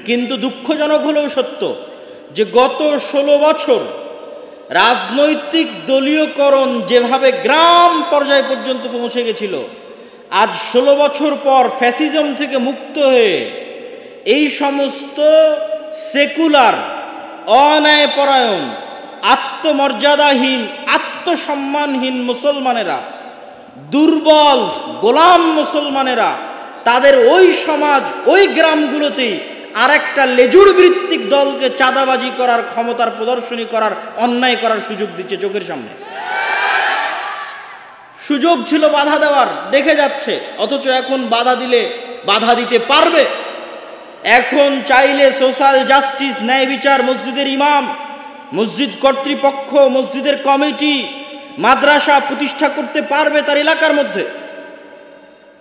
কিন্তু দুঃখজনক হলেও সত্য যে গত 16 বছর রাজনৈতিক দলীয়করণ যেভাবে গ্রাম পর্যায় পর্যন্ত পৌঁছে গেছিল, আজ 16 বছর পর ফ্যাসিজম থেকে মুক্ত হয়ে এই সমস্ত সেকুলার, অন্যায়পরায়ণ, আত্মমর্যাদাহীন, আত্মসম্মানহীন মুসলমানেরা, দুর্বল গোলাম মুসলমানেরা তাদের ওই সমাজ, ওই গ্রামগুলোতেই আরেকটা লেজুর ভিত্তিক দলকে চাঁদাবাজি করার, ক্ষমতার প্রদর্শনী করার, অন্যায় করার সুযোগ দিচ্ছে চোখের সামনে। সুযোগ ছিল বাধা দেওয়ার, দেখে যাচ্ছে, অথচ এখন বাধা দিলে বাধা দিতে পারবে। এখন চাইলে সোশ্যাল জাস্টিস, ন্যায় বিচার, মসজিদের ইমাম, মসজিদ কর্তৃপক্ষ, মসজিদের কমিটি, মাদ্রাসা প্রতিষ্ঠা করতে পারবে তার এলাকার মধ্যে,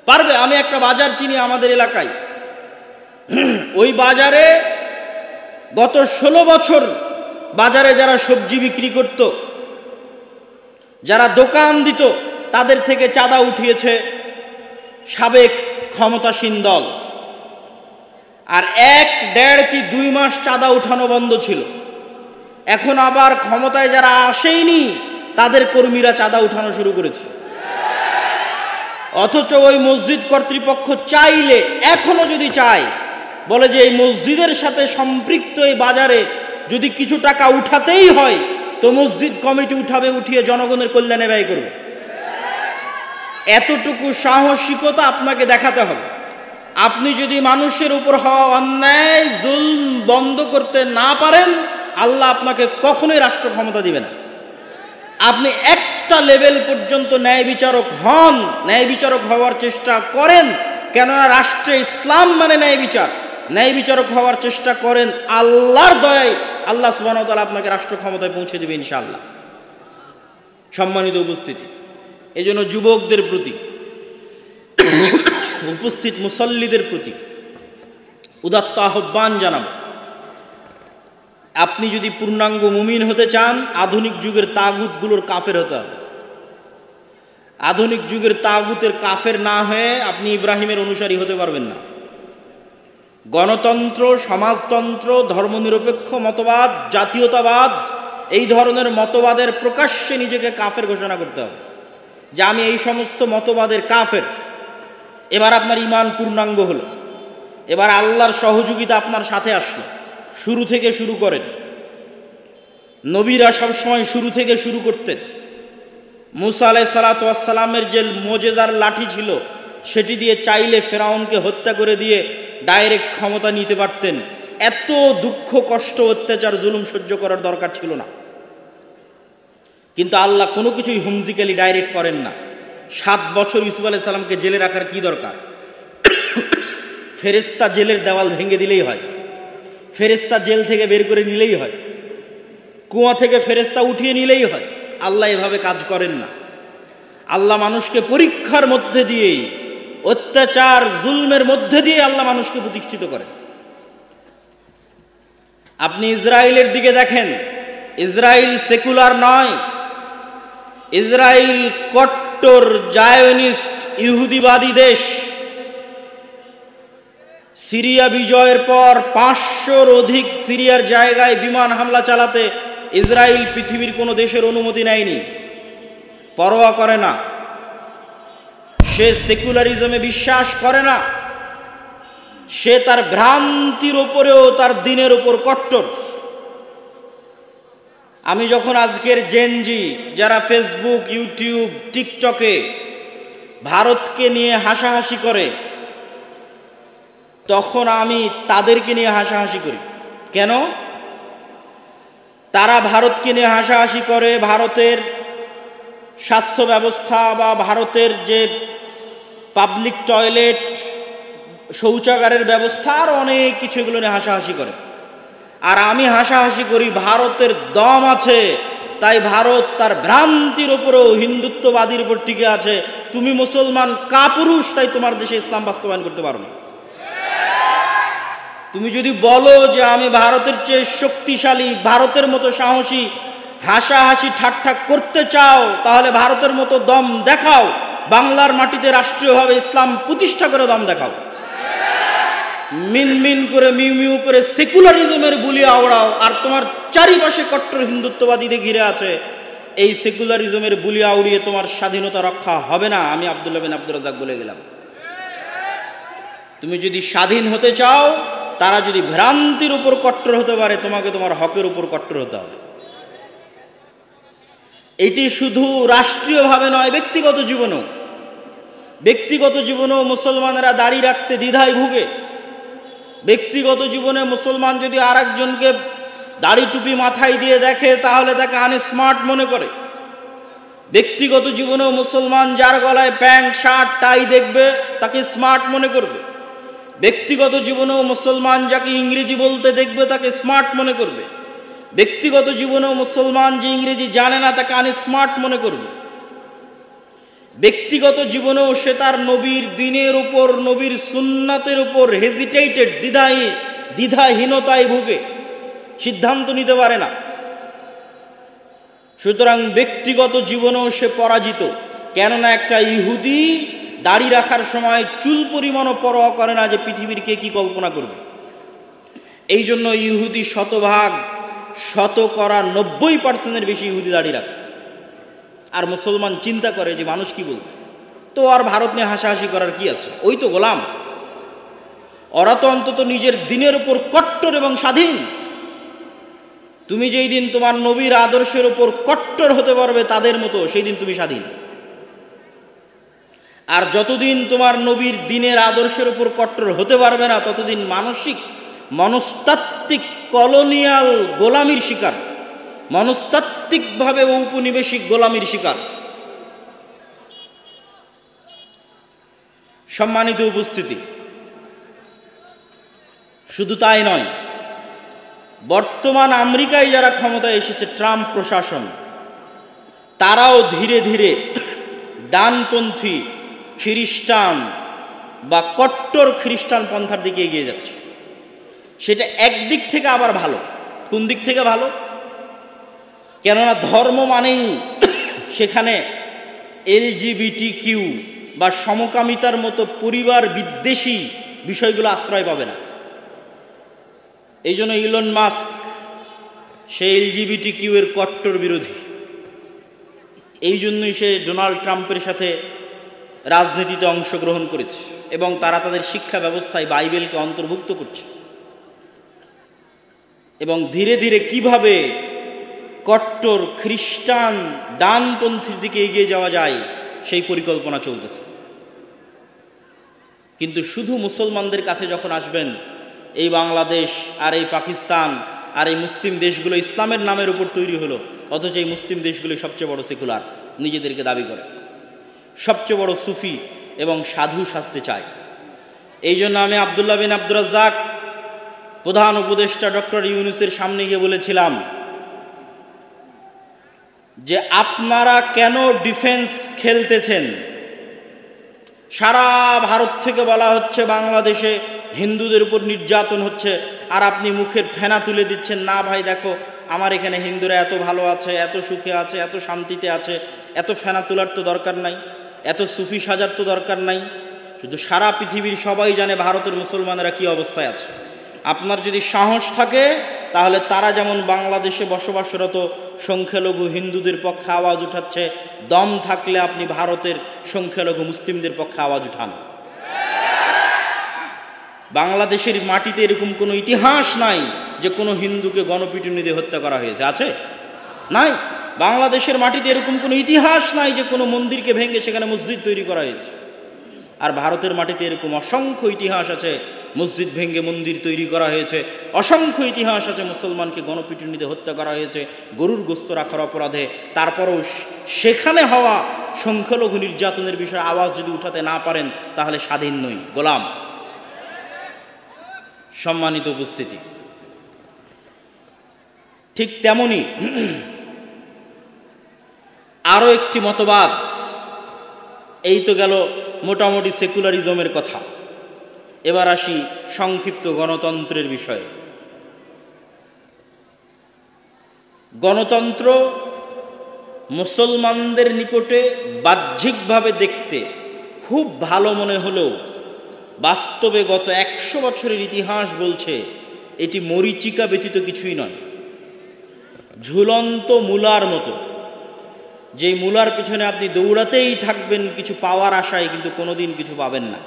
পারবে। আমি একটা বাজার চিনি আমাদের এলাকায়, ওই বাজারে গত 16 বছর বাজারে যারা সবজি বিক্রি করত, যারা দোকান দিত, তাদের থেকে চাঁদা উঠিয়েছে সাবেক ক্ষমতাসীন দল। আর 1, 1.5 কি 2 মাস চাঁদা উঠানো বন্ধ ছিল। এখন আবার ক্ষমতায় যারা আসেইনি তাদের কর্মীরা চাঁদা উঠানো শুরু করেছে। অথচ ওই মসজিদ কর্তৃপক্ষ চাইলে, এখনো যদি চায়, বলে যে এই মসজিদের সাথে সম্পৃক্ত এই বাজারে যদি কিছু টাকা উঠাতেই হয় তো মসজিদ কমিটি উঠাবে, উঠিয়ে জনগণের কল্যাণে ব্যয় করবে। এতটুকু সাহসিকতা আপনাকে দেখাতে হবে। আপনি যদি মানুষের উপর হওয়া অন্যায়, জুলম বন্ধ করতে না পারেন, আল্লাহ আপনাকে কখনোই রাষ্ট্র ক্ষমতা দিবে না। আপনি একটা লেভেল পর্যন্ত ন্যায় বিচারক হন, ন্যায় বিচারক হওয়ার চেষ্টা করেন, কেননা রাষ্ট্রে ইসলাম মানে ন্যায় বিচার। ন্যায় বিচারক হওয়ার চেষ্টা করেন, আল্লাহর দয়ায় আল্লাহ সুবহানাহু ওয়া তাআলা আপনাকে রাষ্ট্র ক্ষমতায় পৌঁছে দেবে ইনশাআল্লাহ। সম্মানিত উপস্থিতি, এই জন্য যুবকদের প্রতি, উপস্থিত মুসল্লিদের প্রতি উদাত্ত আহ্বান জানাব, আপনি যদি পূর্ণাঙ্গ মুমিন হতে চান, আধুনিক যুগের তাগুতগুলোর কাফের হতে হবে। আধুনিক যুগের তাগুতের কাফের না হয়ে আপনি ইব্রাহিমের অনুসারী হতে পারবেন না। গণতন্ত্র, সমাজতন্ত্র, ধর্মনিরপেক্ষ মতবাদ, জাতীয়তাবাদ, এই ধরনের মতবাদের প্রকাশ্যে নিজেকে কাফের ঘোষণা করতে হবে যে আমি এই সমস্ত মতবাদের কাফের। এবার আপনার ঈমান পূর্ণাঙ্গ হলো, এবার আল্লাহর সহযোগিতা আপনার সাথে আসলো। শুরু থেকে শুরু করেন। নবীরা সবসময় শুরু থেকে শুরু করতেন। মুসা আলাইহিস সালাতু ওয়াস সালামের যে মুজিজার লাঠি ছিল, সেটি দিয়ে চাইলে ফেরাউনকে হত্যা করে দিয়ে ডাইরেক্ট ক্ষমতা নিতে পারতেন। এত দুঃখ, কষ্ট, অত্যাচার, জুলুম সহ্য করার দরকার ছিল না। কিন্তু আল্লাহ কোনো কিছুই হুমজিক্যালি ডাইরেক্ট করেন না। 7 বছর ইউসুফ আলাইহিস সালামকে জেলে রাখার কি দরকার? ফেরেশতা জেলের দেওয়াল ভেঙে দিলেই হয়, ফেরেশতা জেল থেকে বের করে নিলেই হয়, কুয়া থেকে ফেরেশতা উঠিয়ে নিলেই হয়। আল্লাহ এভাবে কাজ করেন না। আল্লাহ মানুষকে পরীক্ষার মধ্যে দিয়েই, অত্যাচার, জুলমের মধ্যে দিয়ে আল্লাহ মানুষকে প্রতিষ্ঠিত করেন। আপনি ইসরায়েলের দিকে দেখেন, ইসরায়েল সেকুলার নয়, ইসরায়েল কট্টর জায়নিস্ট ইহুদিবাদী দেশ। সিরিয়া বিজয়ের পর 500-র অধিক সিরিয়ার জায়গায় বিমান হামলা চালাতে ইসরায়েল পৃথিবীর কোনো দেশের অনুমতি নেয়নি, পরোয়া করে না। সে সেকুলারিজমে বিশ্বাস করে না, সে তার ভ্রান্তির ওপরেও তার দিনের ওপর কট্টর। আমি যখন আজকের জেনজি যারা ফেসবুক, ইউটিউব, টিকটকে ভারতকে নিয়ে হাসাহাসি করে, তখন আমি তাদেরকে নিয়ে হাসাহাসি করি। কেন? তারা ভারতকে নিয়ে হাসাহাসি করে ভারতের স্বাস্থ্য ব্যবস্থা বা ভারতের যে পাবলিক টয়লেট, শৌচাগারের ব্যবস্থা, আর অনেক কিছু এগুলো নিয়ে হাসাহাসি করে। আর আমি হাসাহাসি করি ভারতের দম আছে, তাই ভারত তার ভ্রান্তির ওপরেও হিন্দুত্ববাদীর উপর টিকে আছে। তুমি মুসলমান কাপুরুষ, তাই তোমার দেশে ইসলাম বাস্তবায়ন করতে পারো না। তুমি যদি বলো যে আমি ভারতের চেয়ে শক্তিশালী, ভারতের মতো সাহসী, হাসাহাসি ঠাট্টা করতে চাও, তাহলে ভারতের মতো দম দেখাও। বাংলার মাটিতে রাষ্ট্রীয়ভাবে ইসলাম প্রতিষ্ঠা করে দম দেখাও। মিনমিন করে মিউ মিউ করে সেকুলারিজমের বুলি আওড়াও, আর তোমার চারিপাশে কট্টর হিন্দুত্ববাদীদের ঘিরে আছে, এই সেকুলারিজমের বুলি আউড়িয়ে তোমার স্বাধীনতা রক্ষা হবে না। আমি আব্দুল্লাহ বিন আব্দুর রাজ্জাক বলে গেলাম। তুমি যদি স্বাধীন হতে চাও, তারা যদি ভ্রান্তির উপর কট্টর হতে পারে, তোমাকে তোমার হকের উপর কট্টর হতে হবে। এটি শুধু রাষ্ট্রীয়ভাবে নয়, ব্যক্তিগত জীবনেও। ব্যক্তিগত জীবনেও মুসলমানেরা দাড়ি রাখতে দ্বিধায় ভুগে। ব্যক্তিগত জীবনে মুসলমান যদি আর একজনকে দাড়ি টুপি মাথায় দিয়ে দেখে, তাহলে তাকে আনস্মার্ট মনে করে। ব্যক্তিগত জীবনেও মুসলমান যার গলায় প্যান্ট শার্ট টাই দেখবে, তাকে স্মার্ট মনে করবে। ব্যক্তিগত জীবনেও মুসলমান যাকে ইংরেজি বলতে দেখবে, তাকে স্মার্ট মনে করবে। ব্যক্তিগত জীবনেও মুসলমান যে ইংরেজি জানে না, তাকে আনস্মার্ট মনে করবে। ব্যক্তিগত জীবনেও সে তার নবীর দ্বীনের উপর, নবীর সুন্নাতের উপর হেজিটেটেড, দ্বিধাহীনতায় ভুগে, সিদ্ধান্ত নিতে পারে না। সুতরাং ব্যক্তিগত জীবনেও সে পরাজিত। কেননা একটা ইহুদি দাড়ি রাখার সময় চুল পরিমাণও পরোয়া করে না যে পৃথিবীর কে কি কল্পনা করবে। এই জন্য ইহুদি শতকরা 90% বেশি ইহুদি দাড়ি রাখে। আর মুসলমান চিন্তা করে যে মানুষ কি বলবে, তো আর ভারত নিয়ে হাসাহাসি করার কি আছে, ওই তো গোলাম। ওরা তো অন্তত নিজের দিনের উপর কট্টর এবং স্বাধীন। তুমি যেই দিন তোমার নবীর আদর্শের উপর কট্টর হতে পারবে তাদের মতো, সেই দিন তুমি স্বাধীন। আর যতদিন তোমার নবীর দ্বীনের আদর্শের উপর কট্টর হতে পারবে না, ততদিন মনস্তাত্ত্বিক কলোনিয়াল গোলামির শিকার, মনস্তাত্ত্বিকভাবে ঔপনিবেশিক গোলামির শিকার। সম্মানিত উপস্থিতি, শুধু তাই নয়, বর্তমান আমেরিকায় যারা ক্ষমতায় এসেছে, ট্রাম্প প্রশাসন, তারাও ধীরে ধীরে ডানপন্থী খ্রিস্টান বা কট্টর খ্রিস্টান পন্থার দিকে এগিয়ে যাচ্ছে। সেটা একদিক থেকে আবার ভালো। কোন দিক থেকে ভালো? কেননা ধর্ম মানেই সেখানে LGBTQ বা সমকামিতার মতো পরিবার বিদ্বেষী বিষয়গুলো আশ্রয় পাবে না। এই জন্য ইলন মাস্ক সে LGBTQ এর কট্টর বিরোধী। এই জন্যই সে ডোনাল্ড ট্রাম্পের সাথে রাজনীতিতে অংশগ্রহণ করেছে এবং তারা তাদের শিক্ষা ব্যবস্থায় বাইবেলকে অন্তর্ভুক্ত করছে। এবং ধীরে ধীরে কিভাবে কট্টর খ্রিস্টান ডানপন্থীর দিকে এগিয়ে যাওয়া যায় সেই পরিকল্পনা চলতেছে। কিন্তু শুধু মুসলমানদের কাছে যখন আসবেন, এই বাংলাদেশ আর এই পাকিস্তান আর এই মুসলিম দেশগুলো ইসলামের নামের উপর তৈরি হলো, অথচ এই মুসলিম দেশগুলো সবচেয়ে বড় সেকুলার নিজেদেরকে দাবি করে, সবচেয়ে বড় সুফি এবং সাধু সাজতে চায়। এই জন্য আমি আব্দুল্লাহ বিন আব্দুর রাজ্জাক, প্রধান উপদেষ্টা ডক্টর ইউনূসের সামনে গিয়ে বলেছিলাম যে আপনারা কেন ডিফেন্স খেলতেছেন? সারা ভারত থেকে বলা হচ্ছে বাংলাদেশে হিন্দুদের উপর নির্যাতন হচ্ছে, আর আপনি মুখের ফেনা তুলে দিচ্ছেন, না ভাই দেখো আমার এখানে হিন্দুরা এত ভালো আছে, এত সুখে আছে, এত শান্তিতে আছে, এত ফেনা তোলার তো দরকার নাই, এত সুফি সাজার তো দরকার নাই। শুধু সারা পৃথিবীর সবাই জানে ভারতের মুসলমানেরা কি অবস্থায় আছে। আপনার যদি সাহস থাকে, তাহলে তারা যেমন বাংলাদেশে বসবাসরত সংখ্যালঘু হিন্দুদের পক্ষে আওয়াজ উঠাচ্ছে, দম থাকলে আপনি ভারতের সংখ্যালঘু মুসলিমদের পক্ষে আওয়াজ উঠান। বাংলাদেশের মাটিতে এরকম কোনো ইতিহাস নাই যে কোনো হিন্দুকে গণপিটুনি দিয়ে হত্যা করা হয়েছে, আছে? নাই। বাংলাদেশের মাটিতে এরকম কোনো ইতিহাস নাই যে কোনো মন্দিরকে ভেঙে সেখানে মসজিদ তৈরি করা হয়েছে। আর ভারতের মাটিতে এরকম অসংখ্য ইতিহাস আছে, মসজিদ ভেঙে মন্দির তৈরি করা হয়েছে। অসংখ্য ইতিহাস আছে মুসলমানকে গণপিটুনিতে হত্যা করা হয়েছে গরুর গোস্ত রাখার অপরাধে। তারপরেও সেখানে হওয়া সংখ্যালঘু নির্যাতনের বিষয়ে আওয়াজ যদি উঠাতে না পারেন, তাহলে স্বাধীন নই, গোলাম। সম্মানিত উপস্থিতি, ঠিক তেমনি আরও একটি মতবাদ। এই তো গেল মোটামুটি সেকুলারিজমের কথা। এবার আসি সংক্ষিপ্ত গণতন্ত্রের বিষয়ে। গণতন্ত্র মুসলমানদের নিকটে বাহ্যিকভাবে দেখতে খুব ভালো মনে হলেও বাস্তবে গত 100 বছরের ইতিহাস বলছে এটি মরীচিকা ব্যতীত কিছুই নয়। ঝুলন্ত মূলার মতো, যেই মূলার পিছনে আপনি দৌড়াতেই থাকবেন কিছু পাওয়ার আশায়, কিন্তু কোনোদিন কিছু পাবেন না।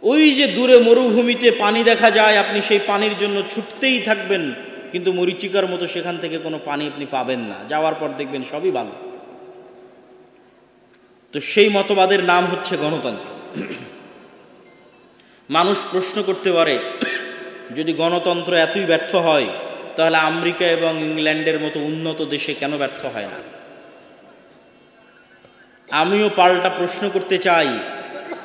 ওই যে দূরে মরুভূমিতে পানি দেখা যায়, আপনি সেই পানির জন্য ছুটতেই থাকবেন, কিন্তু মরীচিকার মতো সেখান থেকে কোনো পানি আপনি পাবেন না, যাওয়ার পর দেখবেন সবই ভালো। তো সেই মতবাদের নাম হচ্ছে গণতন্ত্র। মানুষ প্রশ্ন করতে পারে, যদি গণতন্ত্র এতই ব্যর্থ হয় তাহলে আমেরিকা এবং ইংল্যান্ডের মতো উন্নত দেশে কেন ব্যর্থ হয় না? আমিও পাল্টা প্রশ্ন করতে চাই,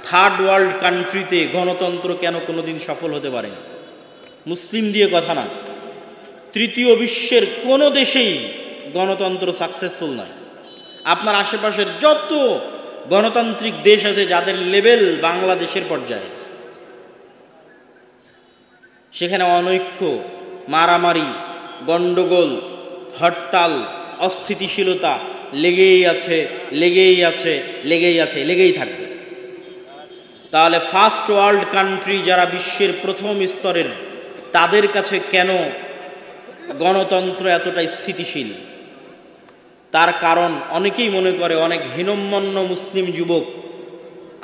থার্ড ওয়ার্ল্ড কান্ট্রিতে গণতন্ত্র কেন কোনোদিন সফল হতে পারেনি? মুসলিম দিয়ে কথা না, তৃতীয় বিশ্বের কোনো দেশেই গণতন্ত্র সাকসেসফুল নয়। আপনার আশেপাশের যত গণতান্ত্রিক দেশ আছে যাদের লেভেল বাংলাদেশের পর্যায়ে, সেখানে অনৈক্য, মারামারি, গণ্ডগোল, হরতাল, অস্থিতিশীলতা লেগেই আছে, লেগেই আছে, লেগেই আছে, লেগেই থাকবে। তাহলে ফার্স্ট ওয়ার্ল্ড কান্ট্রি যারা বিশ্বের প্রথম স্তরের, তাদের কাছে কেন গণতন্ত্র এতটা স্থিতিশীল? তার কারণ অনেকেই মনে করে, অনেক হীনম্মন্য মুসলিম যুবক,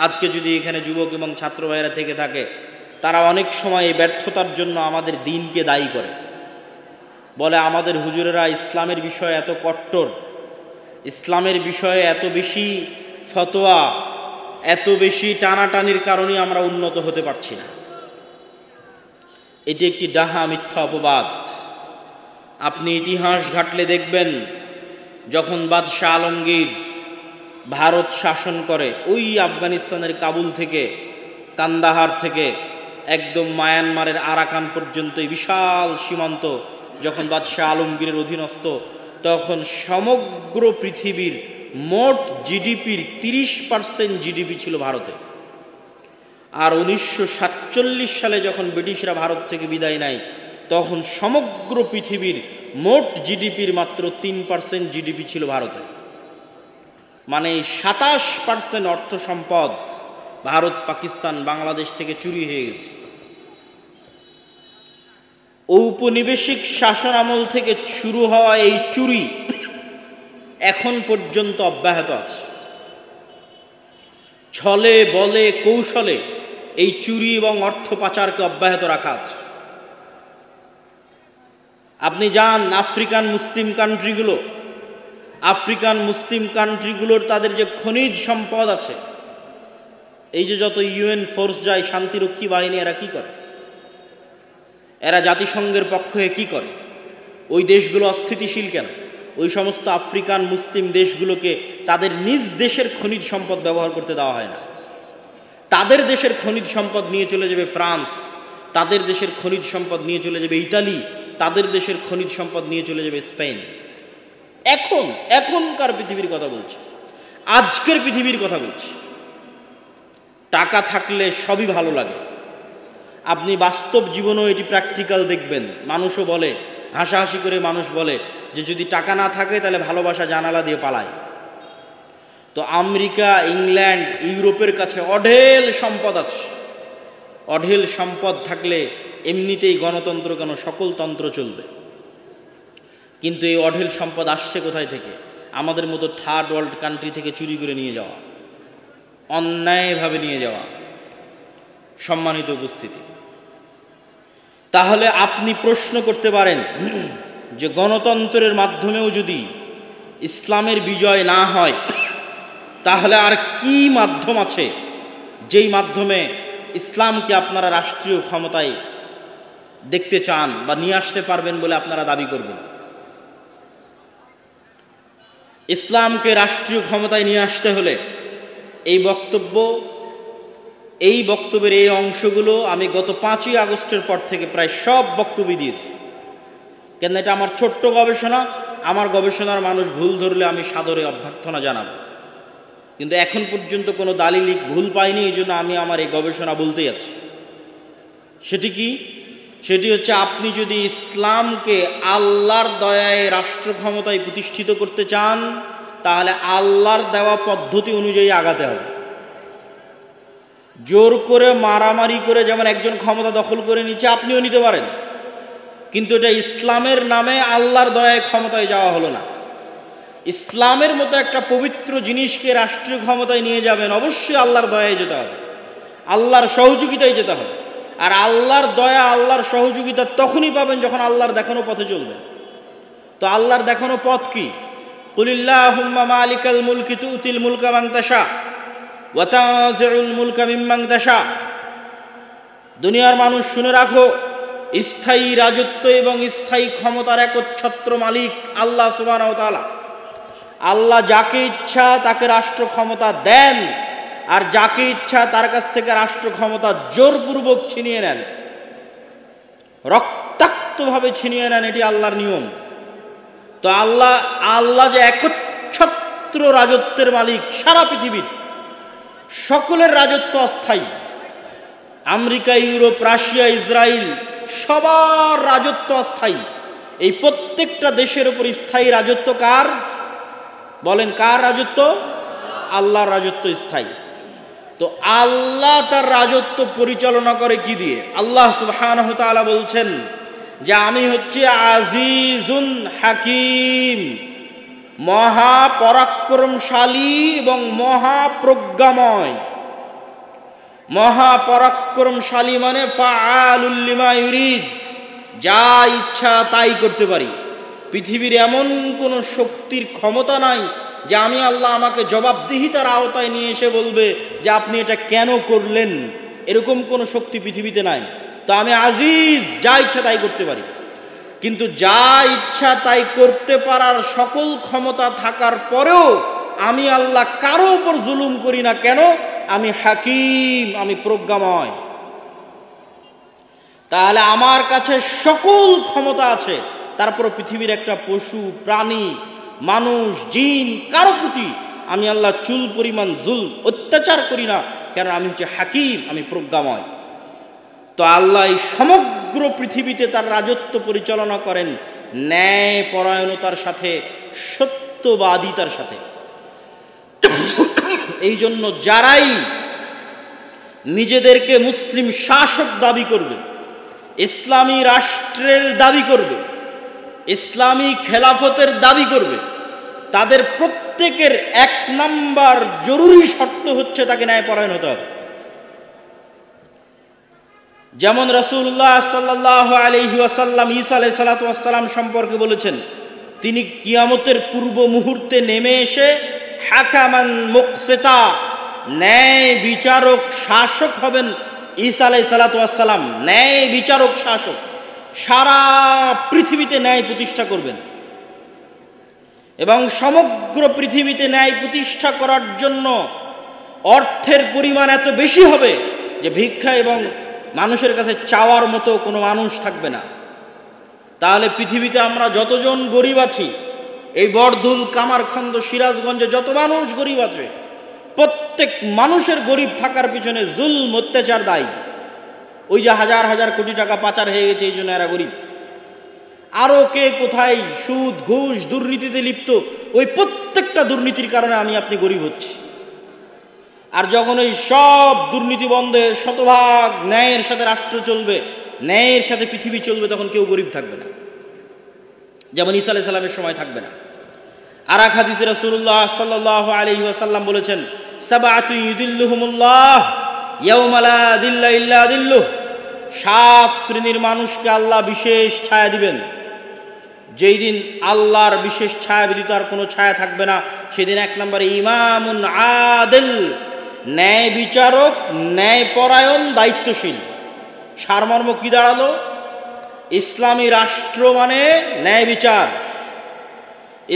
আজকে যদি এখানে যুবক এবং ছাত্র ভাইয়েরা থেকে থাকে, তারা অনেক সময় এই ব্যর্থতার জন্য আমাদের দিনকে দায়ী করে। বলে আমাদের হুজুরেরা ইসলামের বিষয়ে এত কট্টর, ইসলামের বিষয়ে এত বেশি ফতোয়া, এত বেশি টানাটানির কারণে আমরা উন্নত হতে পারছি না। এটি একটি ডাহা মিথ্যা অপবাদ। আপনি ইতিহাস ঘাটলে দেখবেন, যখন বাদশাহ আলমগীর ভারত শাসন করে, ওই আফগানিস্তানের কাবুল থেকে, কান্দাহার থেকে একদম মায়ানমারের আরাকান পর্যন্ত এই বিশাল সীমান্ত যখন বাদশাহ আলমগীরের অধীনস্থ, তখন সমগ্র পৃথিবীর মোট জিডিপির 30% জিডিপি ছিল ভারতে। আর 1947 সালে যখন ব্রিটিশরা ভারত থেকে বিদায় নেয়, তখন সমগ্র পৃথিবীর মোট জিডিপির মাত্র 3% জিডিপি ছিল ভারতে। মানে 27% অর্থ সম্পদ ভারত, পাকিস্তান, বাংলাদেশ থেকে চুরি হয়ে গেছে। ঔপনিবেশিক শাসন আমল থেকে শুরু হওয়া এই চুরি এখন পর্যন্ত অব্যাহত আছে। ছলে বলে কৌশলে এই চুরি এবং অর্থ পাচারকে অব্যাহত রাখা আছে। আপনি যান আফ্রিকান মুসলিম কান্ট্রিগুলো, আফ্রিকান মুসলিম কান্ট্রিগুলোর তাদের যে খনিজ সম্পদ আছে, এই যে যত ইউএন ফোর্স যায়, শান্তিরক্ষী বাহিনী, এরা কি করে? এরা জাতিসংঘের পক্ষে কি করে? ওই দেশগুলো অস্থিতিশীল কেন? ওই সমস্ত আফ্রিকান মুসলিম দেশগুলোকে তাদের নিজ দেশের খনিজ সম্পদ ব্যবহার করতে দেওয়া হয় না। তাদের দেশের খনিজ সম্পদ নিয়ে চলে যাবে ফ্রান্স, তাদের দেশের খনিজ সম্পদ নিয়ে চলে যাবে ইতালি, তাদের দেশের খনিজ সম্পদ নিয়ে চলে যাবে স্পেন। এখনকার পৃথিবীর কথা বলছি, আজকের পৃথিবীর কথা বলছি। টাকা থাকলে সবই ভালো লাগে। আপনি বাস্তব জীবনেও এটি প্র্যাকটিক্যাল দেখবেন। মানুষও বলে, হাসাহাসি করে মানুষ বলে যে যদি টাকা না থাকে তাহলে ভালোবাসা জানালা দিয়ে পালায়। তো আমেরিকা, ইংল্যান্ড, ইউরোপের কাছে অঢেল সম্পদ আছে। অঢেল সম্পদ থাকলে এমনিতেই গণতন্ত্র কেন, সকল তন্ত্র চলবে। কিন্তু এই অঢেল সম্পদ আসছে কোথায় থেকে? আমাদের মতো থার্ড ওয়ার্ল্ড কান্ট্রি থেকে চুরি করে নিয়ে যাওয়া, অন্যায়ভাবে নিয়ে যাওয়া। সম্মানিত উপস্থিতি, তাহলে আপনি প্রশ্ন করতে পারেন যে গণতন্ত্রের মাধ্যমেও যদি ইসলামের বিজয় না হয়, তাহলে আর কি মাধ্যম আছে যেই মাধ্যমে ইসলামকে আপনারা রাষ্ট্রীয় ক্ষমতায় দেখতে চান বা নিয়ে আসতে পারবেন বলে আপনারা দাবি করবেন? ইসলামকে রাষ্ট্রীয় ক্ষমতায় নিয়ে আসতে হলে এই বক্তব্যের এই অংশগুলো আমি গত 5ই আগস্টের পর থেকে প্রায় সব বক্তব্য দিয়েছি। কেন, এটা আমার ছোট্ট গবেষণা। আমার গবেষণার মানুষ ভুল ধরলে আমি সাদরে অভ্যর্থনা জানাব, কিন্তু এখন পর্যন্ত কোনো দালিলিক ভুল পাইনি। এই জন্য আমি আমার এই গবেষণা বলতেই আছি। সেটি কি? সেটি হচ্ছে, আপনি যদি ইসলামকে আল্লাহর দয়ায় রাষ্ট্র ক্ষমতায় প্রতিষ্ঠিত করতে চান, তাহলে আল্লাহর দেওয়া পদ্ধতি অনুযায়ী আগাতে হবে। জোর করে মারামারি করে যেমন একজন ক্ষমতা দখল করে নিচ্ছে, আপনিও নিতে পারেন, কিন্তু এটা ইসলামের নামে আল্লাহর দয়ায় ক্ষমতায় যাওয়া হলো না। ইসলামের মতো একটা পবিত্র জিনিসকে রাষ্ট্রীয় ক্ষমতায় নিয়ে যাবেন, অবশ্যই আল্লাহর দয়ায় যেতে হবে, আল্লাহর সহযোগিতায় যেতে হবে। আর আল্লাহর দয়া, আল্লাহর সহযোগিতা তখনই পাবেন যখন আল্লাহর দেখানো পথে চলবেন। তো আল্লাহর দেখানো পথ কি? কুলিল্লাহুম্মা মালিকাল মুলকি তুতিল মুলকা মান তাশা ওয়া তানজিউল মুলকা মিম্মান তাশা। দুনিয়ার মানুষ শুনে রাখো, স্থায়ী রাজত্ব এবং স্থায়ী ক্ষমতার একচ্ছত্র মালিক আল্লাহ সুবহানাহু ওয়া তাআলা। আল্লাহ যাকে ইচ্ছা তাকে রাষ্ট্র ক্ষমতা দেন, আর যাকে ইচ্ছা তার কাছ থেকে রাষ্ট্র ক্ষমতা জোরপূর্বক ছিনিয়ে নেন, রক্তাক্তভাবে ছিনিয়ে নেন। এটি আল্লাহর নিয়ম। তো আল্লাহ যে একচ্ছত্র রাজত্বের মালিক, সারা পৃথিবীর সকলের রাজত্ব অস্থায়ী। আমেরিকা, ইউরোপ, রাশিয়া, ইসরায়েল সবার রাজত্ব অস্থায়ী। এই প্রত্যেকটা দেশের উপর স্থায়ী রাজত্ব কার? বলেন, কার রাজত্ব? আল্লাহর রাজত্ব স্থায়ী। তো আল্লাহ তার রাজত্ব পরিচালনা করে কি দিয়ে? আল্লাহ সুবহানাহু ওয়া তাআলা বলছেন যে আমি হচ্ছে আজিজুন হাকিম, মহাপরাক্রমশালী এবং মহাপ্রজ্ঞাময়। মহাপরাক্রমশালী মানে ফাআলুল লিমা ইউরিদ, যা ইচ্ছা তাই করতে পারি। পৃথিবীর এমন কোনো শক্তির ক্ষমতা নাই যে আমি আল্লাহ আমাকে জবাবদিহিতার আওতায় নিয়ে এসে বলবে যে আপনি এটা কেন করলেন। এরকম কোনো শক্তি পৃথিবীতে নাই। তো আমি আজিজ, যা ইচ্ছা তাই করতে পারি। কিন্তু যা ইচ্ছা তাই করতে পারার সকল ক্ষমতা থাকার পরেও আমি আল্লাহ কারো উপর জুলুম করি না। কেন? আমি হাকিম, আমি প্রজ্ঞাময়। তাহলে আমার কাছে সকল ক্ষমতা আছে, তারপর পৃথিবীর একটা পশু, প্রাণী, মানুষ, জিন কারো প্রতি আমি আল্লাহ চুল পরিমাণ অত্যাচার করি না। কেন? আমি হচ্ছে হাকিম, আমি প্রজ্ঞাময়। তো আল্লাহ এই সমগ্র পৃথিবীতে তার রাজত্ব পরিচালনা করেন ন্যায় পরায়ণতার সাথে, সত্যবাদিতার সাথে। এই জন্য যারাই নিজেদেরকে মুসলিম শাসক দাবি করবে, ইসলামী রাষ্ট্রের দাবি করবে, ইসলামী খেলাফতের দাবি করবে, তাদের প্রত্যেকের এক নাম্বার জরুরি শর্ত হচ্ছে তাকে ন্যায়পরায়ণ হতে হবে। যেমন রাসূলুল্লাহ সাল্লাল্লাহু আলাইহি ওয়াসাল্লাম ঈসা আলাইহিস সালাতু ওয়াস সালাম সম্পর্কে বলেছেন, তিনি কিয়ামতের পূর্ব মুহূর্তে নেমে এসে হাকামান মুকসিতা, ন্যায় বিচারক শাসক হবেন। ঈসা আলাইহিস সালাতু ওয়াস সালাম ন্যায় বিচারক শাসক, সারা পৃথিবীতে ন্যায় প্রতিষ্ঠা করবেন। এবং সমগ্র পৃথিবীতে ন্যায় প্রতিষ্ঠা করার জন্য অর্থের পরিমাণ এত বেশি হবে যে ভিক্ষা এবং মানুষের কাছে চাওয়ার মতো কোনো মানুষ থাকবে না। তাহলে পৃথিবীতে আমরা যতজন গরিব আছি, এই বরদুল, কামারখন্দ, সিরাজগঞ্জে যত মানুষ গরিব আছে, প্রত্যেক মানুষের গরিব থাকার পিছনে জুলম, অত্যাচার দায়ী। ওই যে হাজার হাজার কোটি টাকা পাচার হয়ে গেছে, এই জন্য এরা গরিব। আরও কে কোথায় সুদ, ঘুষ, দুর্নীতিতে লিপ্ত, ওই প্রত্যেকটা দুর্নীতির কারণে আমি আপনি গরিব হচ্ছি। আর যখন ওই সব দুর্নীতি বন্ধে শতভাগ ন্যায়ের সাথে রাষ্ট্র চলবে, ন্যায়ের সাথে পৃথিবী চলবে, তখন কেউ গরিব থাকবে না, যেমন ঈসা আলাইহিস সালামের সময় থাকবে না। আর এক হাদিসে রাসূলুল্লাহ সাল্লাল্লাহু আলাইহি ওয়াসাল্লাম বলেছেন, সাবআতু ইউদিল্লুহুমুল্লাহ ইয়াওমা লা দিল্লা ইল্লা দিল্লুহ, 7 শ্রেণীর মানুষকে আল্লাহ বিশেষ ছায়া দিবেন। যেই দিন আল্লাহর বিশেষ ছায়া ব্যতীত আর কোনো ছায়া থাকবে না, সেদিন 1 নম্বরে ইমামুন আদিল, ন্যায় বিচারক, ন্যায়পরায়ণ, দায়িত্বশীল। সারমর্ম কি দাঁড়ালো? ইসলামী রাষ্ট্র মানে ন্যায় বিচার,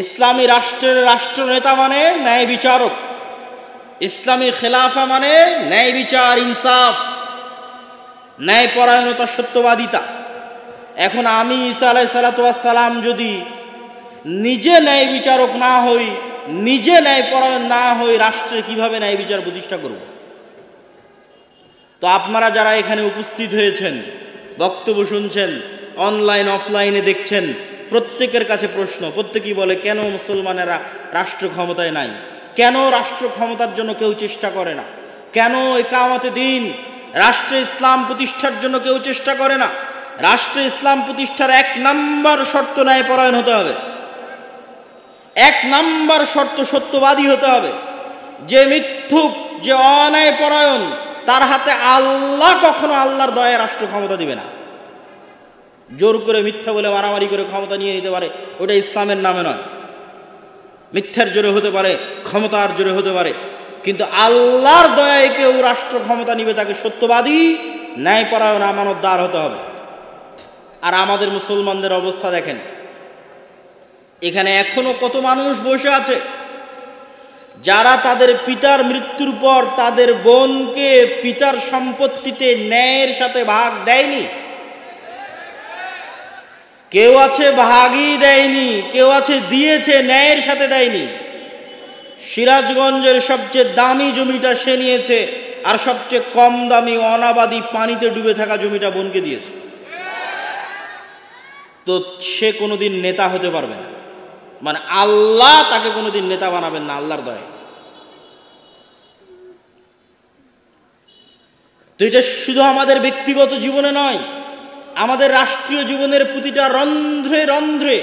ইসলামী রাষ্ট্রের রাষ্ট্রনেতা মানে ন্যায় বিচারক, ইসলামী খেলাফা মানে ন্যায় বিচার, ইনসাফ, ন্যায়পরায়ণতা, সত্যবাদিতা। এখন আমি ঈসা আলাইহিস সালাতু ওয়াস সালাম যদি নিজে ন্যায় বিচারক না হই, নিজে ন্যায়পরায়ণ না হই, রাষ্ট্রে কিভাবে ন্যায় বিচার প্রতিষ্ঠা করব? তো আপনারা যারা এখানে উপস্থিত হয়েছেন, বক্তব্য শুনছেন, অনলাইন অফলাইনে দেখছেন, প্রত্যেকের কাছে প্রশ্ন। প্রত্যেকেই বলে, কেন মুসলমানেরা রাষ্ট্র ক্ষমতায় নাই? কেন রাষ্ট্র ক্ষমতার জন্য কেউ চেষ্টা করে না? কেন ইকামতে দিন রাষ্ট্রে ইসলাম প্রতিষ্ঠার জন্য কেউ চেষ্টা করে না? রাষ্ট্রে ইসলাম প্রতিষ্ঠার 1 নাম্বার শর্ত ন্যায়পরায়ণ হতে হবে। 1 নাম্বার শর্ত সত্যবাদী হতে হবে। যে মিথ্যুক, যে অন্যায়পরায়ণ, তার হাতে আল্লাহ কখনো আল্লাহর দয়ায় রাষ্ট্র ক্ষমতা দিবে না। জোর করে মিথ্যা বলে মারামারি করে ক্ষমতা নিয়ে নিতে পারে, ওটা ইসলামের নামে নয়। মিথ্যার জোরে হতে পারে, ক্ষমতার জোরে হতে পারে, কিন্তু আল্লাহর দয়ায় কেউ রাষ্ট্র ক্ষমতা নিবে, তাকে সত্যবাদী, ন্যায়পরায়ণ, আমানতদার হতে হবে। আর আমাদের মুসলমানদের অবস্থা দেখেন, এখানে এখনো কত মানুষ বসে আছে যারা তাদের পিতার মৃত্যুর পর তাদের বোনকে পিতার সম্পত্তিতে ন্যায়ের সাথে ভাগ দেয়নি। কেউ আছে ভাগই দেয়নি, কেউ আছে দিয়েছে, ন্যায়ের সাথে দেয়নি। সিরাজগঞ্জের সবচেয়ে দামি জমিটা সে নিয়েছে, আর সবচেয়ে কম দামি অনাবাদি পানিতে ডুবে থাকা জমিটা বোনকে দিয়েছে। তো সে কোনোদিন নেতা হতে পারবে না, মানে আল্লাহ তাকে কোনোদিন নেতা বানাবেন না আল্লাহর দয়ায়। তো এটা শুধু আমাদের ব্যক্তিগত জীবনে নয়, আমাদের রাষ্ট্রীয় জীবনের প্রতিটা রন্ধ্রে রন্ধ্রে।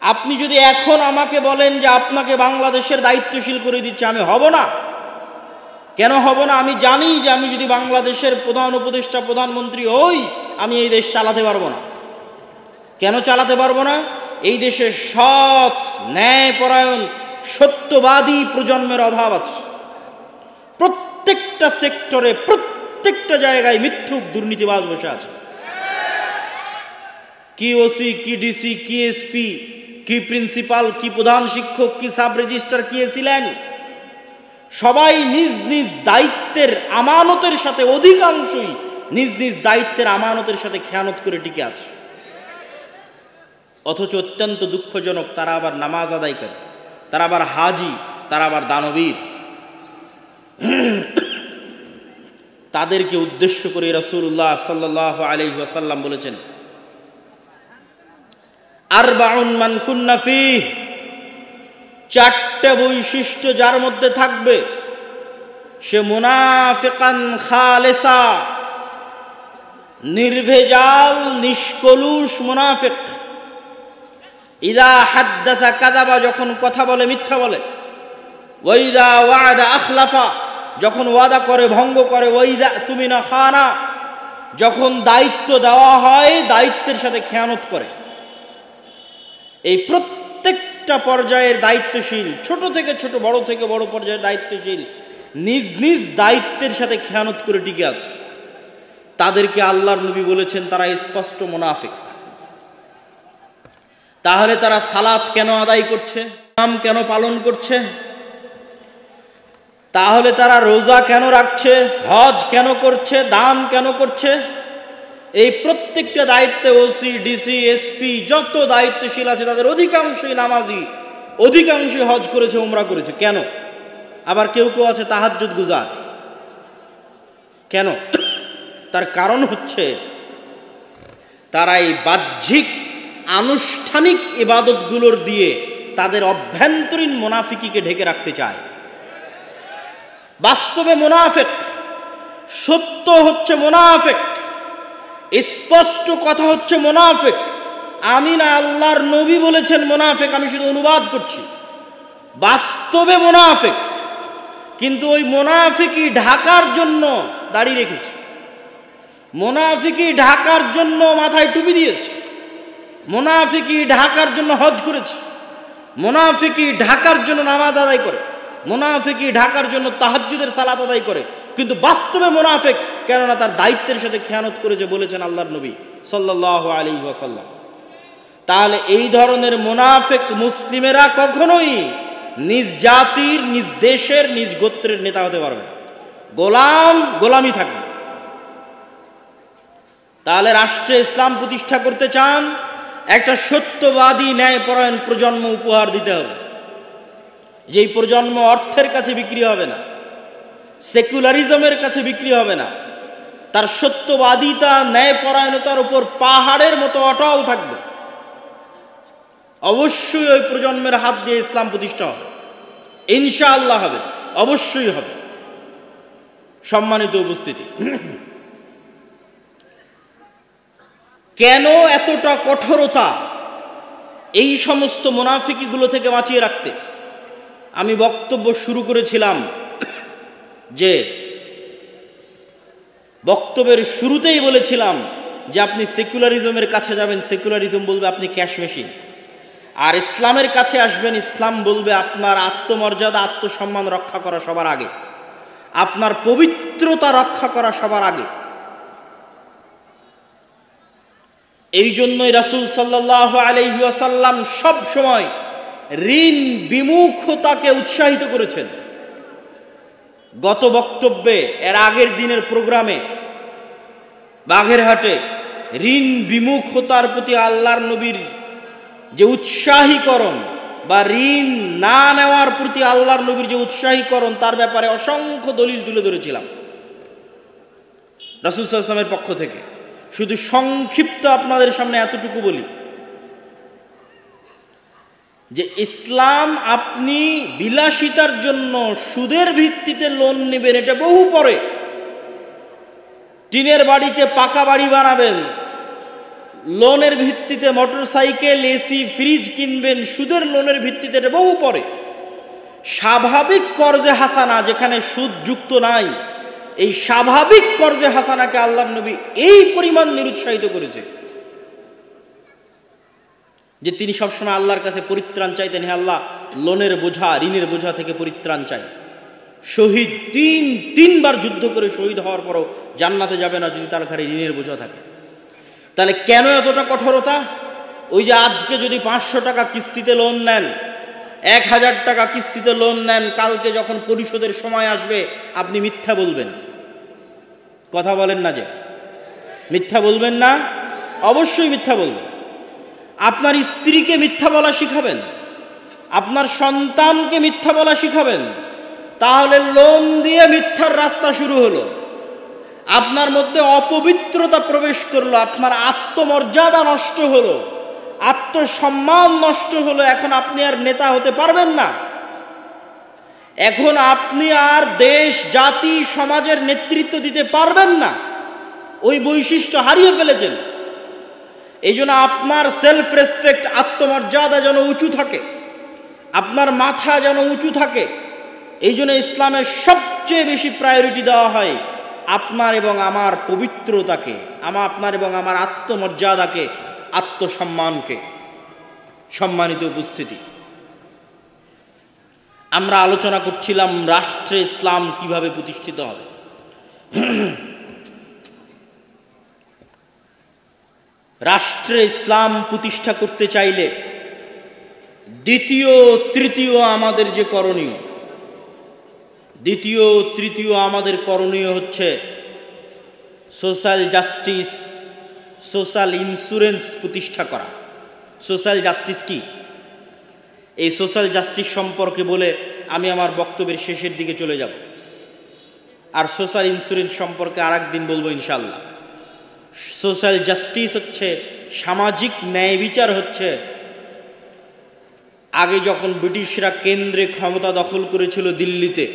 আপনি যদি এখন আমাকে বলেন যে আপনাকে বাংলাদেশের দায়িত্বশীল করে দিচ্ছে, আমি হব না। কেন হব না? আমি জানি যে আমি যদি বাংলাদেশের প্রধান উপদেষ্টা, প্রধানমন্ত্রী হই, আমি এই দেশ চালাতে পারবো না। কেন চালাতে পারবো না? এই দেশে সৎ, ন্যায়পরায়ণ, সত্যবাদী প্রজন্মের অভাব আছে। প্রত্যেকটা সেক্টরে, প্রত্যেকটা জায়গায় মিথ্যুক দুর্নীতিবাজ বসে আছে। কি ওসি, কি ডিসি, কি এসপি, কি প্রিন্সিপাল, কি প্রধান শিক্ষক, কি সাব রেজিস্ট্রার, কি এসিল্যান্ড, সবাই নিজ নিজ দায়িত্বের আমানতের সাথে, অধিকাংশই নিজ নিজ দায়িত্বের আমানতের সাথে খেয়ানত করে টিকে আছে। অথচ অত্যন্ত দুঃখজনক, তারা আবার নামাজ আদায় করে, তারা আবার হাজি, তারা আবার দানবীর। তাদেরকে উদ্দেশ্য করে রাসূলুল্লাহ সাল্লাল্লাহু আলাইহি ওয়াসাল্লাম বলেছেন, আরবাউন মান কুন্না ফীহ, 4টে বৈশিষ্ট্য যার মধ্যে থাকবে সে মুনাফিকান খালেসা, নির্ভেজাল, নিষ্কলুষ মুনাফিক। ইদা হাদ্দাসা কাযাবা, যখন কথা বলে মিথ্যা বলে। ওয়াইদা ওয়াদা আখলাফা, যখন ওয়াদা করে ভঙ্গ করে। ওয়াইদা তুমিনা খানা, যখন দায়িত্ব দেওয়া হয় দায়িত্বের সাথে খেয়ানত করে। এই প্রত্যেকটা পর্যায়ের দায়িত্বশীল, ছোট থেকে ছোট, বড় থেকে বড় পর্যায়ের দায়িত্বশীল, নিজ নিজ দায়িত্বের সাথে খেয়ানত করে টিকে আছে। তাদেরকে আল্লাহর নবী বলেছেন তারা স্পষ্ট মুনাফিক। তাহলে তারা সালাত কেন আদায় করছে, নাম কেন পালন করছে? তাহলে তারা রোজা কেন রাখছে, হজ কেন করছে, দান কেন করছে? এই প্রত্যেকটা দায়িত্বে ওসি, ডিসি, এসপি, যত দায়িত্বশীল আছে তাদের অধিকাংশই নামাজি, অধিকাংশই হজ করেছে, উমরা করেছে। কেন? আবার কেউ কেউ আছে তাহাজ্জুদ গুজার। কেন? তার কারণ হচ্ছে তারা এই বাহ্যিক আনুষ্ঠানিক ইবাদতগুলোর দিয়ে তাদের অভ্যন্তরীণ মুনাফিকিকে ঢেকে রাখতে চায়। বাস্তবে মুনাফিক, সত্য হচ্ছে মুনাফিক, স্পষ্ট কথা হচ্ছে মুনাফিক। আমি না, আল্লাহর নবী বলেছেন মুনাফিক, আমি শুধু অনুবাদ করছি। বাস্তবে মুনাফিক, কিন্তু ওই মুনাফিকি ঢাকার জন্য দাড়ি রেখেছে, মুনাফিকি ঢাকার জন্য মাথায় টুপি দিয়েছে, মুনাফিকি ঢাকার জন্য হজ করেছে, মুনাফিকি ঢাকার জন্য নামাজ আদায় করে, মুনাফিকি ঢাকার জন্য তাহাজ্জুদের সালাত আদায় করে, কিন্তু বাস্তবে মুনাফিক, কেননা তার দায়িত্বের সাথে খেয়ানত করেছে, বলেছেন আল্লাহর নবী সাল্লাল্লাহু আলাইহি ওয়াসাল্লাম। তাহলে এই ধরনের মুনাফিক মুসলিমেরা কখনোই নিজ জাতির, নিজ দেশের, নিজ গোত্রের নেতা হতে পারবে না। গোলামি থাকবে। তাহলে রাষ্ট্রে ইসলাম প্রতিষ্ঠা করতে চান, একটা সত্যবাদী, ন্যায়পরায়ণ প্রজন্ম উপহার দিতে হবে। যেই প্রজন্ম অর্থের কাছে বিক্রি হবে না, সেকুলারিজমের কাছে বিক্রি হবে না, তার সত্যবাদিতা, ন্যায়পরায়ণতার উপর পাহাড়ের মতো অটল থাকবে। অবশ্যই ওই প্রজন্মের হাত দিয়ে ইসলাম প্রতিষ্ঠা হবে, ইনশাআল্লাহ হবে, অবশ্যই হবে। সম্মানিত উপস্থিতি, কেন এতটা কঠোরতা এই সমস্ত মুনাফিকিগুলো থেকে বাঁচিয়ে রাখতে? আমি বক্তব্য শুরু করেছিলাম যে বক্তব্যের শুরুতেই বলেছিলাম যে আপনি সেকুলারিজমের কাছে যাবেন, সেকুলারিজম বলবে আপনি ক্যাশ মেশিন, আর ইসলামের কাছে আসবেন, ইসলাম বলবে আপনার আত্মমর্যাদা আত্মসম্মান রক্ষা করা সবার আগে, আপনার পবিত্রতা রক্ষা করা সবার আগে। এই জন্যই রাসূল সাল্লাল্লাহু আলাইহি ওয়াসাল্লাম সব সময় ঋণ বিমুখতাকে উৎসাহিত করেছেন। গত বক্তব্যে, এর আগের দিনের প্রোগ্রামে বাগেরহাটে ঋণ বিমুখতার প্রতি আল্লাহর নবীর যে উৎসাহীকরণ বা ঋণ না নেওয়ার প্রতি আল্লাহর নবীর যে উৎসাহীকরণ, তার ব্যাপারে অসংখ্য দলিল তুলে ধরেছিলাম রাসূল সাল্লাল্লাহু আলাইহি ওয়াসাল্লামের পক্ষ থেকে। শুধু সংক্ষিপ্ত আপনাদের সামনে এতটুকু বলি যে ইসলাম আপনি বিলাসিতার জন্য সুদের ভিত্তিতে লোন নেবেন, এটা বহু পরে। টিনের বাড়িকে পাকা বাড়ি বানাবেন, লোনের ভিত্তিতে মোটরসাইকেল, এসি, ফ্রিজ কিনবেন সুদের লোনের ভিত্তিতে, এটা বহু পরে। স্বাভাবিক কর্জে হাসানা যেখানে সুদ যুক্ত নাই, এই স্বাভাবিক কর্জে হাসানাকে আল্লাহর নবী এই পরিমাণ নিরুৎসাহিত করেছে যে তিনি সবসময় আল্লাহর কাছে পরিত্রাণ চাইতেন, হে আল্লাহ লোনের বোঝা, ঋণের বোঝা থেকে পরিত্রাণ চাই। শহীদ তিনবার যুদ্ধ করে শহীদ হওয়ার পরও জান্নাতে যাবে না যদি তার ঘাড়ে ঋণের বোঝা থাকে। তাহলে কেন এতটা কঠোরতা? ওই যে আজকে যদি 500 টাকা কিস্তিতে লোন নেন, 1000 টাকা কিস্তিতে লোন নেন, কালকে যখন পরিশোধের সময় আসবে আপনি মিথ্যা বলবেন। কথা বলেন না যে মিথ্যা বলবেন না? অবশ্যই মিথ্যা বলবেন। আপনার স্ত্রীকে মিথ্যা বলা শিখাবেন, আপনার সন্তানকে মিথ্যা বলা শিখাবেন, তাহলে লোন দিয়ে মিথ্যার রাস্তা শুরু হলো, আপনার মধ্যে অপবিত্রতা প্রবেশ করলো, আপনার আত্মমর্যাদা নষ্ট হলো, আত্মসম্মান নষ্ট হলো। এখন আপনি আর নেতা হতে পারবেন না, এখন আপনি আর দেশ, জাতি, সমাজের নেতৃত্ব দিতে পারবেন না, ওই বৈশিষ্ট্য হারিয়ে ফেলেছেন। এই জন্য আপনার সেলফ রেসপেক্ট, আত্মমর্যাদা যেন উঁচু থাকে, আপনার মাথা যেন উঁচু থাকে। এই জন্য ইসলামের সবচেয়ে বেশি প্রায়োরিটি দেওয়া হয় আপনার এবং আমার পবিত্রতাকে, আপনার এবং আমার আত্মমর্যাদাকে, আত্মসম্মানকে। সম্মানিত উপস্থিতি, আমরা আলোচনা করছিলাম রাষ্ট্রে ইসলাম কিভাবে প্রতিষ্ঠিত হবে। রাষ্ট্রে ইসলাম প্রতিষ্ঠা করতে চাইলে দ্বিতীয় তৃতীয় আমাদের যে করণীয়, দ্বিতীয় তৃতীয় আমাদের করণীয় হচ্ছে সোশ্যাল জাস্টিস, সোশ্যাল ইন্স্যুরেন্স প্রতিষ্ঠা করা। সোশ্যাল জাস্টিস কি? এই সোশ্যাল জাস্টিস সম্পর্কে বলে আমি আমার বক্তব্যের শেষের দিকে চলে যাব, আর সোশ্যাল ইন্স্যুরেন্স সম্পর্কে আর একদিন বলবো ইনশাল্লাহ। সোশ্যাল জাস্টিস হচ্ছে সামাজিক ন্যায় বিচার। হচ্ছে আগে যখন ব্রিটিশরা কেন্দ্রে ক্ষমতা দখল করেছিল দিল্লিতে,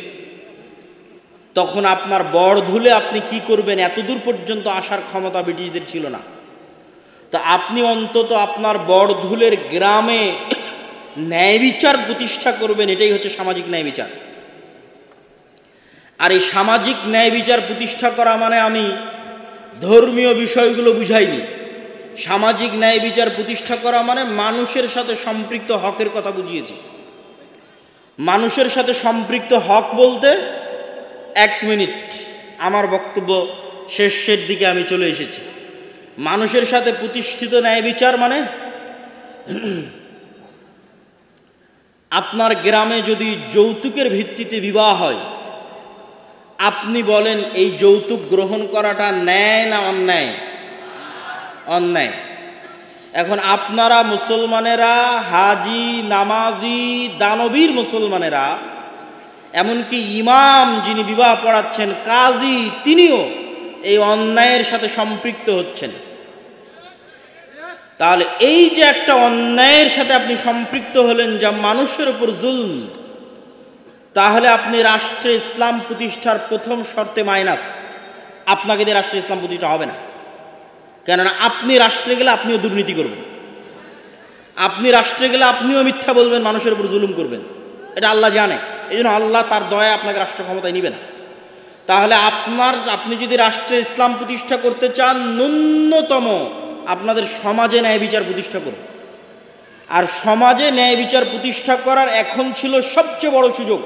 তখন আপনার বড়ধুলে আপনি কি করবেন এতদূর পর্যন্ত আসার ক্ষমতা ব্রিটিশদের ছিল না। তা আপনি অন্তত আপনার বড়ধুলের গ্রামে ন্যায় বিচার প্রতিষ্ঠা করবেন, এটাই হচ্ছে সামাজিক ন্যায় বিচার। আর এই সামাজিক ন্যায় বিচার প্রতিষ্ঠা করা মানে আমি ধর্মীয় বিষয়গুলো বুঝাইনি। সামাজিক ন্যায় বিচার প্রতিষ্ঠা করা মানে মানুষের সাথে সম্পৃক্ত হকের কথা বুঝিয়েছি। মানুষের সাথে সম্পৃক্ত হক বলতে, 1 মিনিট, আমার বক্তব্য শেষের দিকে আমি চলে এসেছি। মানুষের সাথে প্রতিষ্ঠিত ন্যায় বিচার মানে আপনার গ্রামে যদি যৌতুকের ভিত্তিতে বিবাহ হয়, আপনি বলেন এই যৌতুক গ্রহণ করাটা ন্যায় না অন্যায়? অন্যায়। এখন আপনারা মুসলমানেরা, হাজি, নামাজি, দানবীর মুসলমানেরা, এমনকি ইমাম যিনি বিবাহ পড়াচ্ছেন, কাজী, তিনিও এই অন্যায়ের সাথে সম্পৃক্ত হচ্ছেন। তাহলে এই যে একটা অন্যায়ের সাথে আপনি সম্পৃক্ত হলেন, যা মানুষের উপর জুলম, তাহলে আপনি রাষ্ট্রে ইসলাম প্রতিষ্ঠার প্রথম শর্তে মাইনাস, আপনাকে দিয়ে রাষ্ট্রে ইসলাম প্রতিষ্ঠা হবে না। কেননা আপনি রাষ্ট্রে গেলে আপনিও দুর্নীতি করবেন, আপনি রাষ্ট্রে গেলে আপনিও মিথ্যা বলবেন, মানুষের উপর জুলুম করবেন, এটা আল্লাহ জানে। এই জন্য আল্লাহ তার দয়া আপনাকে রাষ্ট্র ক্ষমতায় নিবে না। তাহলে আপনি যদি রাষ্ট্রে ইসলাম প্রতিষ্ঠা করতে চান, ন্যূনতম আপনাদের সমাজে ন্যায় বিচার প্রতিষ্ঠা করুন। আর সমাজে ন্যায় বিচার প্রতিষ্ঠা করার এখন ছিল সবচেয়ে বড় সুযোগ।